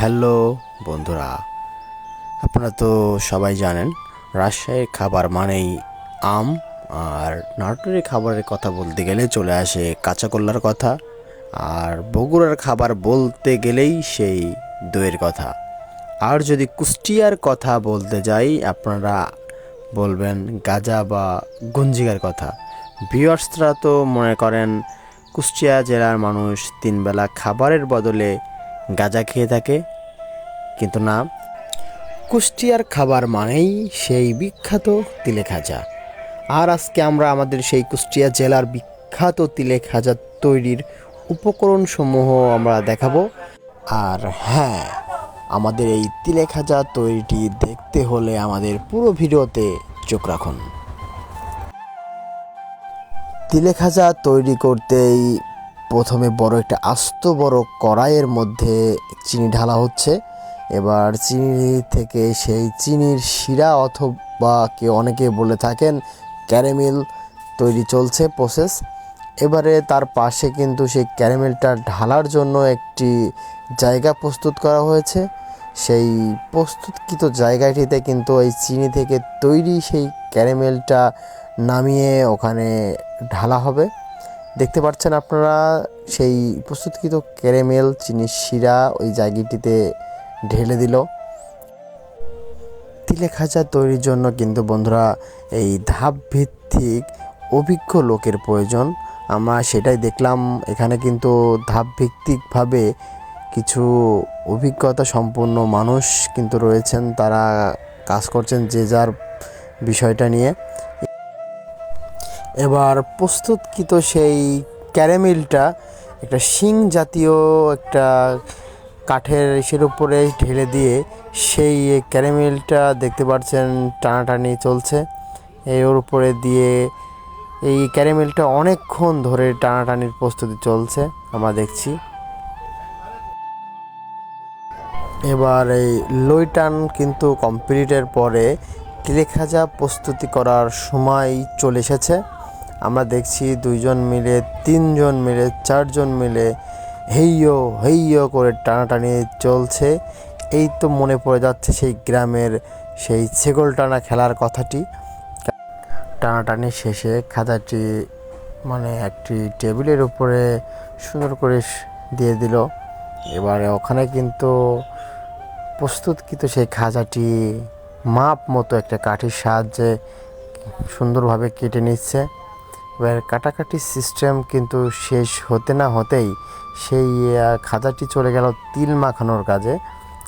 Hello বন্ধুরা, আপনারা তো সবাই জানেন রাজশাহীর খাবার মানেই আম। আর নাটোরের খাবারের কথা বলতে গেলে চলে আসে কাঁচাকলার কথা। আর বগুড়ার খাবার বলতে গেলেই সেই দইয়ের কথা। আর যদি কুষ্টিয়ার কথা বলতে যাই আপনারা বলবেন গাজা বা গঞ্জিকার কথা। ভিউয়ার্সরা তো মনে করেন কুষ্টিয়া জেলার মানুষ তিনবেলা খাবারের বদলে গাজা খেয়ে থাকে, কিন্তু না, কুষ্টিয়ার খাবার মানেই সেই বিখ্যাত তিলে খাজা। আর আজকে আমরা আমাদের সেই কুষ্টিয়া জেলার বিখ্যাত তিলে খাজা তৈরির উপকরণসমূহ আমরা দেখাবো। আর হ্যাঁ, আমাদের এই তিলে খাজা তৈরিটি দেখতে হলে আমাদের পুরো ভিডিওতে চোখ রাখুন। তিলে খাজা তৈরি করতেই প্রথমে বড় একটা আস্ত বড় কড়াইয়ের মধ্যে চিনি ঢালা হচ্ছে। এবার চিনি থেকে সেই চিনির শিরা অথবা অনেকে বলে থাকেন ক্যারামেল তৈরি চলছে প্রসেস। এবারে তার পাশে কিন্তু সেই ক্যারামেলটা ঢালার জন্য একটি জায়গা প্রস্তুত করা হয়েছে। সেই প্রস্তুতকৃত জায়গাটিতে কিন্তু এই চিনি থেকে তৈরি সেই ক্যারামেলটা নামিয়ে ওখানে ঢালা হবে। দেখতে পাচ্ছেন আপনারা সেই প্রস্তুতকৃত ক্যারামেল চিনির শিরা ওই জায়গাটিতে ঢেলে দিল। তিলে খাজা তৈরির জন্য কিন্তু বন্ধুরা এই ধাপ ভিত্তিক অভিজ্ঞ লোকের প্রয়োজন। আমরা সেটাই দেখলাম, এখানে কিন্তু ধাপ ভিত্তিকভাবে কিছু অভিজ্ঞতা সম্পন্ন মানুষ কিন্তু রয়েছেন, তারা কাজ করছেন যে যার বিষয়টা নিয়ে। এবার প্রস্তুতকৃত সেই ক্যারামেলটা একটা শিং জাতীয় একটা কাঠের ইসের উপরে ঢেলে দিয়ে সেই ক্যারামেলটা দেখতে পাচ্ছেন টানাটানি চলছে। এর উপরে দিয়ে এই ক্যারামেলটা অনেকক্ষণ ধরে টানাটানির প্রস্তুতি চলছে আমরা দেখছি। এবার এই লইটান কিন্তু কমপ্লিটের পরে তিলে খাজা প্রস্তুতি করার সময় চলে এসেছে। আমরা দেখছি 2 জন মিলে, 3 জন মিলে, 4 জন মিলে হেইয়ো হেইয়ো করে টানাটানি চলছে। এই তো মনে পড়ে যাচ্ছে সেই গ্রামের সেই ছেগল টানা খেলার কথাটি। টানাটানি শেষে খাজাটি একটি টেবিলের উপরে সুন্দর করে দিয়ে দিল। এবারে ওখানে কিন্তু প্রস্তুতকৃত সেই খাজাটি মাপ মতো একটা কাঠির সাহায্যে সুন্দরভাবে কেটে নিচ্ছে। এবার কাটাকাটির সিস্টেম কিন্তু শেষ হতে না হতেই সেই খাজাটি চলে গেল তিল মাখানোর কাজে।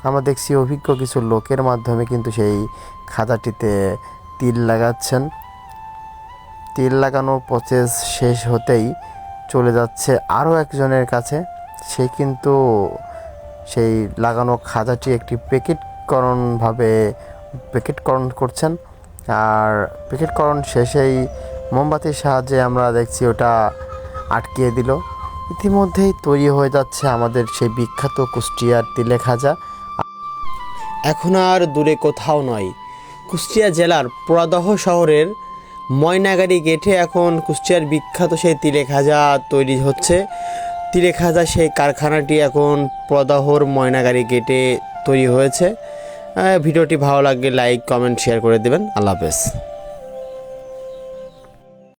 আমরা দেখছি অভিজ্ঞ কিছু লোকের মাধ্যমে কিন্তু সেই খাজাটিতে তিল লাগাচ্ছেন। তিল লাগানোর প্রসেস শেষ হতেই চলে যাচ্ছে আরও একজনের কাছে। সে কিন্তু সেই লাগানো খাজাটি একটি প্যাকেটকরণ করছেন। আর প্যাকেটকরণ শেষেই মোমবাতির সাহায্যে আমরা দেখছি ওটা আটকিয়ে দিল। ইতিমধ্যেই তৈরি হয়ে যাচ্ছে আমাদের সেই বিখ্যাত কুষ্টিয়ার তিলে খাজা। এখন আর দূরে কোথাও নয়, কুষ্টিয়া জেলার পোড়াদহ শহরের ময়নাগাড়ি গেটে এখন কুষ্টিয়ার বিখ্যাত সেই তিলে খাজা তৈরি হচ্ছে। তিলে খাজা সেই কারখানাটি এখন পোড়াদহর ময়নাগাড়ি গেটে তৈরি হয়েছে। ভিডিওটি ভালো লাগলে লাইক, কমেন্ট, শেয়ার করে দেবেন। আল্লাহ হাফেজ।